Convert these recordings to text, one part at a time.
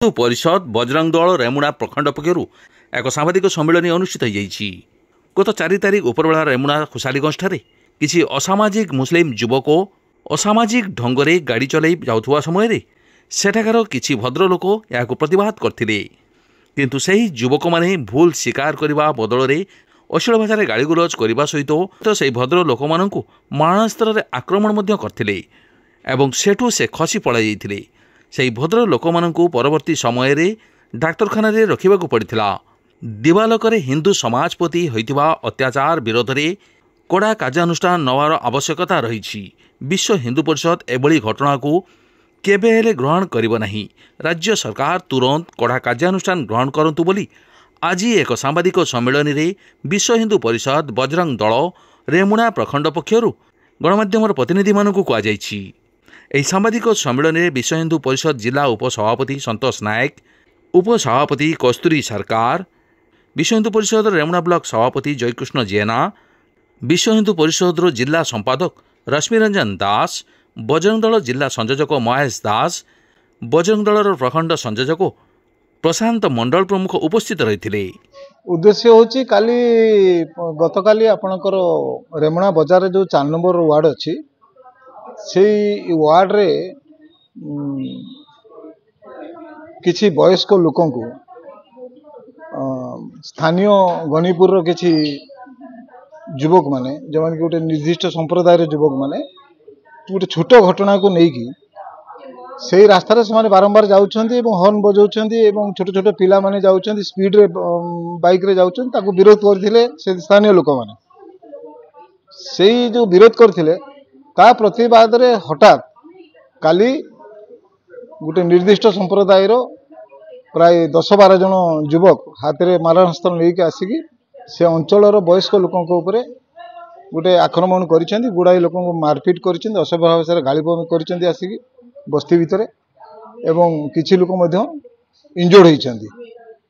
परिषद बजरंग दल रेमुणा प्रखंड पक्षर एक सांबादिक सम्मेलन अनुष्ठित गत 4 तारिख उपरबेला रेमुणा खुशालीगंज किसी असामाजिक मुस्लिम युवक असामाजिक ढंगरे गाड़ी चलाई जाउथुवा समय सेठाकार किसी भद्रलोक या प्रतिवाद करथिले, किंतु सही युवक माने भूल स्वीकार करने बदल में अश्लील भाषा गाड़ीगुलज करने सहित तो से भद्र लोक मानू मारणस्तर में आक्रमण करथिले एवं सेठू से खसी पलाई जाइथिले। से भद्र लोक मानू परवर्ती समय डाक्तरखाना रखा पड़ा। दिवालोक हिंदू समाज प्रति होइतिबा अत्याचार विरोध में कड़ा कार्यानुष्ठान नवार आवश्यकता रही। विश्व हिंदू परिषद एभली घटना को केबे हेले ग्रहण करिब नाही। राज्य सरकार तुरंत कड़ा कार्यानुष्ठान ग्रहण करंतु बोली आज एक सांबादिक सम्मेलन में विश्व हिंदू परिषद बजरंग दल रेमुणा प्रखंड पक्षर गणमाध्यम प्रतिनिधि मानकु कुआଯାଇଛି। ଏହି ସାମ୍ବାଦିକ ସମ୍ମିଳନୀରେ विश्व हिंदू परिषद जिला उपसभापति संतोष नायक, उपसभापति कस्तूरी सरकार, विश्व हिंदू परिषद रेमुणा ब्लॉक सभापति जयकृष्ण जेना, विश्व हिंदू परिषद जिला संपादक रश्मिरंजन दास, बजरंग दल जिला संयोजक महेश दास, बजरंग दल प्रखंड संयोजक प्रशांत मंडल प्रमुख उपस्थित रही। उद्देश्य होची काली गतकाली आपणकर रेमुणा बजार जो 4 नंबर वार्ड अच्छी से वार्ड रे किसी वयस्क लोक स्थानीय गणिपुर किसी युवक माने जो कि गोटे निर्दिष्ट संप्रदाय युवक माने गोटे छोट घटना को लेकिन से रास्तार से बारंबार जाउछंती एवं हॉर्न बजाउछंती एवं छोट छोट पिला माने जाउछंती स्पीड रे बाइक रे जाउछंती ताको विरोध करथिले से स्थानीय लोक माने से जो विरोध करथिले ता प्रतिवाद रे हठात काली गोटे निर्दिष्ट संप्रदाय प्राय 10-12 जन युवक हाथ में मारणास्त्र लेके आसिकी से अंचल वयस्क लोकों उपरे गोटे आक्रमण करिसेंती। गुड़ाई लोक मारपिट करिसेंती, असभ्य भाषा गाली करिसेंती आसिकी बस्ती भितर एवं किछि लोक मध्य इंजर्ड होइसेंती।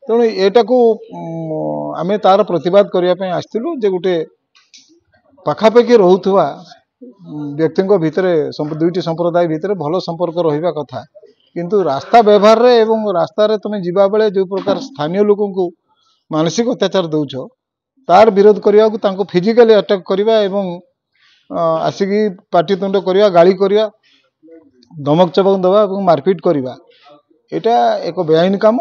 तेणु एटा को आमे तार प्रतिवाद करिया पय आस्तिलु जे गोटे पाखापाखि रहुथुवा व्यक्ति भितर दुईटी संप्रदाय भितर भल संपर्क रहिबा कथा, किंतु रास्ता व्यवहार रे एवं रास्ता रे तुम जीवा बेले जो प्रकार स्थानीय लोक को मानसिक अत्याचार दौच तार विरोध करने को तांको फिजिकली अटैक करवा एवं आसिकी पाटितुंड करवा, गाली करवा, धमक चमक दवा और मारपिट करवा एटा एक बेआईन काम।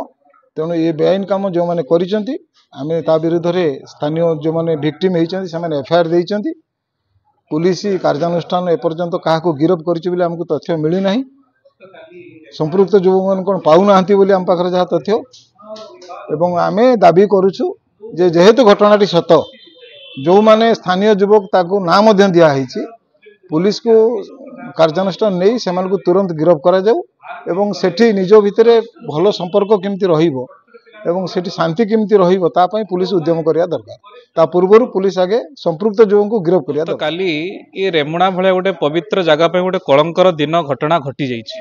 तेणु ये बेआईन काम जो मैंने करिसेंती आमे ता विरुद्ध रे स्थानीय जो मैंने विक्टिम होइसेंती से माने एफआईआर देइसेंती। पुलिस कार्यानुष्ठान एपर्यंत क्या गिरफ कर आमको तथ्य मिली ना। संपृक्त युवक मैंने कौन पाऊना आम पाखे जहाँ तथ्य एवं आमे दाबी करुचु जे जेहेतु घटनाटी सत जो माने स्थानीय युवक ताकू ना दिखाई पुलिस को कार्यानुष्ठान नहीं से तुरंत गिरफ करा जाऊ एवं सेठी निज भितर भल संपर्क केमती रहिबो एवं सेठी शांति केमती रहिबो ता पई पुलिस उद्यम करिया दरकार। ता पूर्व पुलिस आगे संपृक्त युवक को गिरफ करिया। तो काली ये रेमुणा भले गोटे पवित्र जगह पे गोटे कलंकर दिन घटना घटी जाइछि।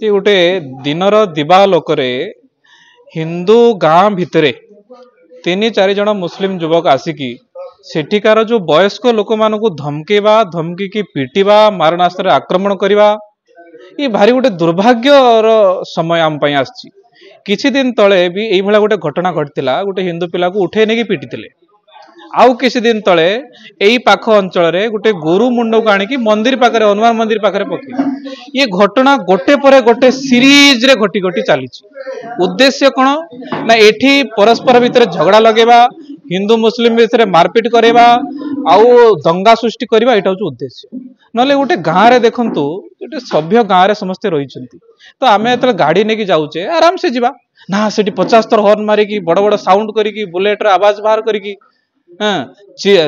ये गोटे दिनर दिवा लोकरे हिंदू गाँ भितरे 3-4 जन मुस्लिम युवक आसिकी सेठिकार जो वयस्क लोक मानू धमकेबा, धमकी की पिटिबा, मारणास्त्र आक्रमण करवा ये भारी गोटे दुर्भाग्यर समय आम पई आछि। किछि दिन तले भी यही भाया गोटे घटना घटला, गोटे हिंदू पिला को उठे नहीं पिटिले। आउ किछि दिन तले यही पाख अंचल रे गोटे गोरु मुंड को आनिकी मंदिर पाखरे, हनुमान मंदिर पाखरे पके ये घटना गोटे परे गोटे सीरीज रे घटी घटी चली। उद्देश्य कौन ना एठी परस्पर भितर झगड़ा लगेबा, हिंदू मुस्लिम भितर मारपिट करेबा आउ दंगा सृष्टि करबा एटा होछ उद्देश्य। नले गोटे गाँव रे देखंतु गोटे सभ्य गाँव रे समस्ते रहिचंती तो आमे एतले गाड़ी नेकी जाउचे आराम से जीवा ना सेठी 50 थर हॉर्न मारिकी बड़ बड़ साउंड करिकी बुलेट रे आवाज बाहर करिकी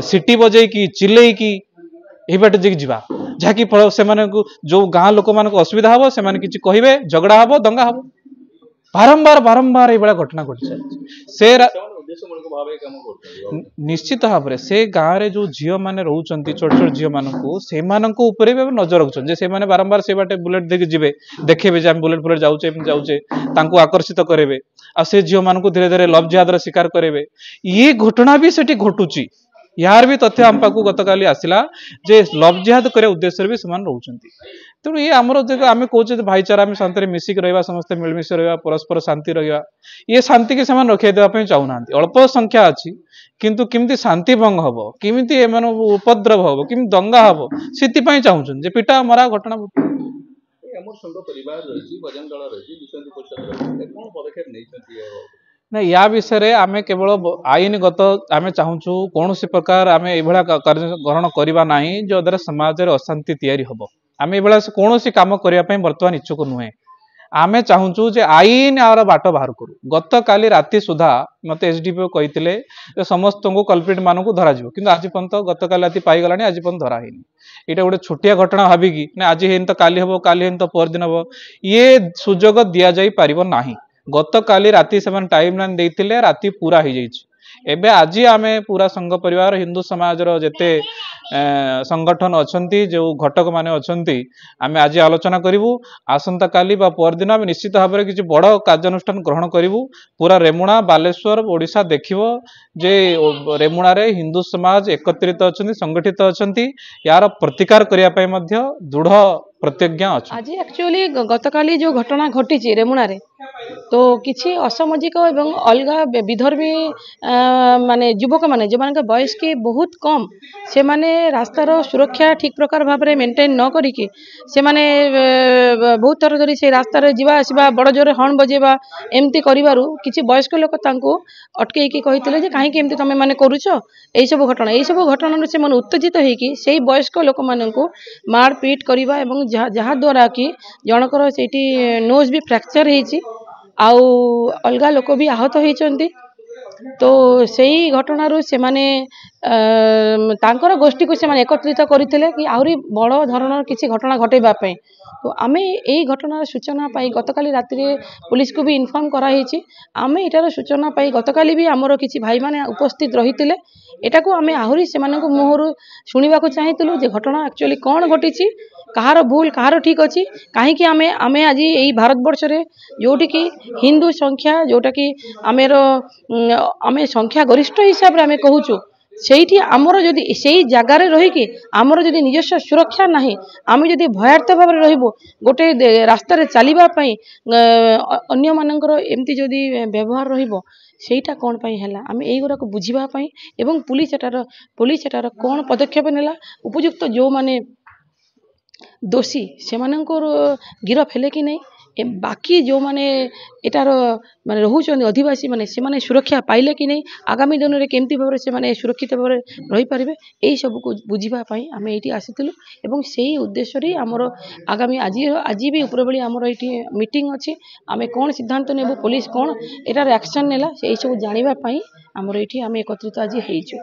सिटी बजेकी चिल्लेकी एही बाटे जे जीवा जाकी से माने जो गाँ लोक मान को असुविधा हबो से माने किछि कहिबे, झगड़ा हबो, दंगा हबो। बारंबार बारंबार ये घटना घटी से निश्चित भाव से गाँव में जो झील मैंने रोचंती छोट छोट झील मानू से नजर रखुछन से बारंबार से बाटे बुलेट देके जिबे देखेबे जे हम बुलेट बुलेट जाउचे जाउचे तांको आकर्षित करेबे आ से झील मानू धीरे धीरे लव जिहादर शिकार करेबे। ये घटना भी सेठी घटुची। यार भी तथ्य आम पाखु गतकाली आसिला जे लव जिहाद करे उद्देश्य भी से रोचंती। तेणु ये आमर जो आम कहे भाईचारा आम शांति मिसिक रहा समस्त मिलमिश रहा परस्पर शांति रहा ये शांति की से रखा देवाई चाहूना अल्प संख्या अच्छी किंतु किमती शांति भंग हम किमती उपद्रव हम कि दंगा हम से चाहूँ जे पिटा मरा घटना ना या विषय आम केवल आईनगत आम चाहूँ कौन प्रकार आम ये कार्य ग्रहण करवा ना जो द्वारा समाज में अशांति तैयारी हम आम ये कौन कम करने बर्तमान इच्छुक नुहे आमे चाहूँ जे आईन आर बाट बाहर करू गत काली राति सुधा मत एसडीपीओ कही समस्त को कल्प्रिट मान को धर कि आज पर्यंत गत काली राति पाईगला आज पर्यंत धरा है यहाँ गोटे छोटिया घटना भाविकी ना आज हेन तो काली हम काली हेन तो परदिन हम ये सुजोग दि जा पार ना गत काली राति से टाइम लाइन देते राति पूरा हो जाइए एबे आज आमे पूरा संघ परिवार हिंदू समाज जेते संगठन अच्छी जो घटक माने अच्छी आम आज आलोचना करूँ आसंता काली बा परदिन आम निश्चित भाव में किसी बड़ कार्यानुष्ठान ग्रहण करूँ पूरा रेमुणा बालेश्वर ओडिशा देखिबो जे रेमुणा रे हिंदू समाज एकत्रित अच्छी संगठित अच्छी यार प्रतिकार करने दृढ़ प्रतिज्ञा अच्छी आज एक्चुअली गतकाली जो घटना घटी रेमुणा रे तो किसी असामाजिक एवं अलग विधर्मी माने युवक माने जो मान बयस की बहुत कम से माने रास्तार सुरक्षा ठीक प्रकार भाव में मेंटेन न करिके से माने बहुत थर धरी से रास्तार जीवा आसवा बड़ जोर हर्न बजेबा एमती करिवारु किछि वयस्क लोक तांको अटकेइकी कहितले जे काहे कि एमती तमे माने करूछ एई सब घटना से मन उत्तेजित होइकी सेही वयस्क लोक माननकु मारपीट करिवा एवं जहा द्वारा कि जनकर सेठी नोज भी फ्रैक्चर हेछि आउ अलग लोक भी आहत होइचंती तो सही घटना से माने तांकर गोष्ठी को से माने एकत्रित करथिले कि आहुरी बड़ धरणर किसी घटना घटेबा पई तो आमे एई घटनार सूचना पाई गतकाली राति रे पुलिस को भी इन्फॉर्म करा हेछि आमे एटार सूचना पाई गतकाली भी हमरो किसी भाई माने उपस्थित रहितिले एटा को आमे आहुरी से मानक मुहरु सुनिबा को चाहितिलु जे घटना एक्चुअली कोन घटिछि कहार भूल कहार ठीक अच्छी कहीं आमे आमे आज यही भारत वर्ष रे जोटी कि हिंदू संख्या जोटा कि आमेर आमे संख्या गरिष्ठ हिसाब रे आमे कहूचु सेठी आमर जदि सेही जगार रहीकि आमर जदि निजस्व सुरक्षा नाही आमे जदि भयार्थ भाव में रहिबो गोटे रास्ता रे चलिबा पई अन्य मानकर एमती जदि व्यवहार रहिबो सेटा कौन पाई हैला आमे एई गुरा को बुझिबा पई एवं पुलिस एटार कौन पदक्षेप नेला उपयुक्त जो माने दोषी से गिरफ हेले कि नहीं बाकी जो माने एटार माने रहुचंदी अधिवासी माने से माने सुरक्षा पाइले कि नहीं आगामी दिन में केमती भाव से माने सुरक्षित भाव रही पारिबे एई सब को बुझिबा पई आमे एठी आसितिलु एवं सेही उद्देश्य रे हमर आगामी आज भी उपरबेली हमर एठी मीटिंग अछि आमे कोन सिद्धांत नेबो पुलिस कोन एटार एक्शन नेला सेही सब जानिबा पई हमर एठी आमे एकत्रित आज हेइछु।